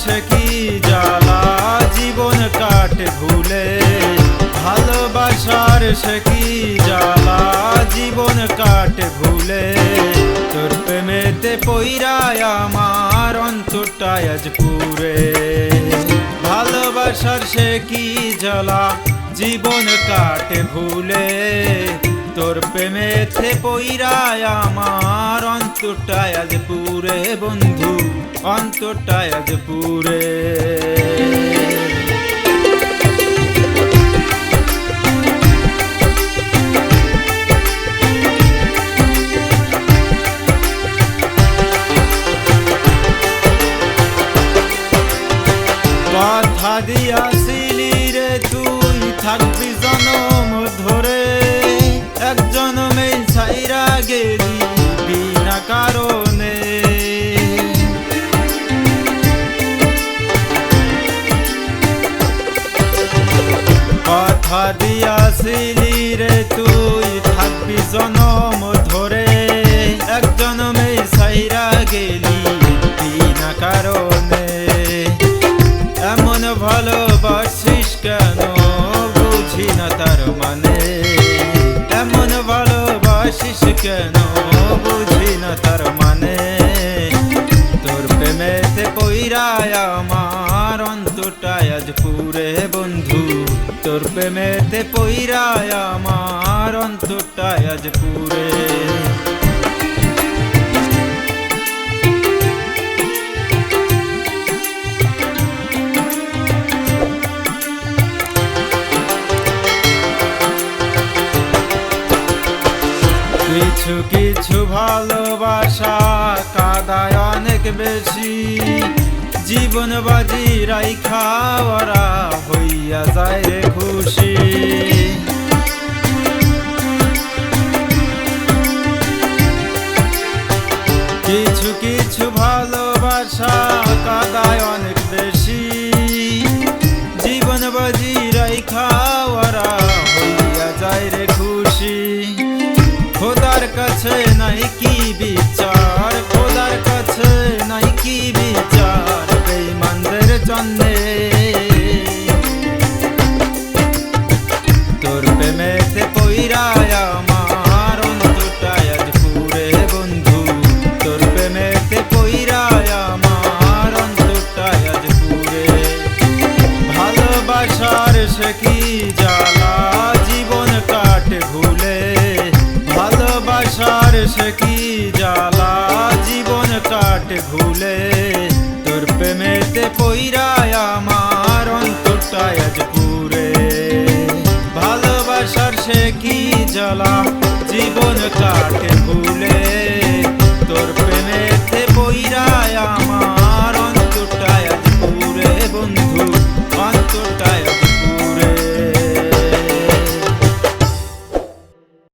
সে কি জ্বালা জীবন কাটে ভুলে, ভালোবাসার সে কি জ্বালা জীবন কাটে ভুলে। তোর প্রেমেতে পইরায় আমার অন্তরটা আজ পুরে, ভালোবাসার সে কি জ্বালা জীবন কাটে ভুলে। তোর প্রেমেতে পইরায় আমার অন্তরটা আজ পুরে বন্ধু, অন্তরটা আজ পুরে। কথা দিয়াছিলি রে তুই থাকবি জনম ধরে, এক জনমে ছাইরা গেলি বিনা কারণে। কথা দিয়াছিলি রে তুই থাকবি জনম ধরে, এক জনমে ছাইরা গেলি বিনা কারণে। এমন ভালোবাসিস কেন বুঝি না তার মানে, এমন ভালোবাসিস কেন বুঝি না তার মানে। তোর প্রেমেতে পইরায় আমার অন্তরটা আজ পুরে বন্ধু, তোর প্রেমেতে পইরায় আমার অন্তরটা আজ পুরে। কিছু কিছু ভালোবাসা কাদায় অনেক বেশি, জীবন বাজি রাইখা ওরা হইয়া যায় রে খুশি। কিছু কিছু ভালোবাসা কাদায় অনেক বেশি, জীবন বাজি রাইখা ওরা হইয়া যায় রে খুশি। খোদার কাছে নাই কি বিচার, খোদার কাছে নাই কি বিচার বেঈমানদের জন্যে। তোর প্রেমেতে পইরায় আমার অন্তরটা আজ পুরে বন্ধু, তোর প্রেমেতে পইরায় আমার অন্তরটা আজ পুরে। ভালোবাসার সে কি জ্বালা জীবন কাটে ভুলে, ভালোবাসার সে কি জ্বালা জীবন কাটে ভুলে। তোর প্রেমেতে পইরায় আমার অন্তরটা আজ পুরে, ভালোবাসার সে কি জ্বালা জীবন কাটে ভুলে।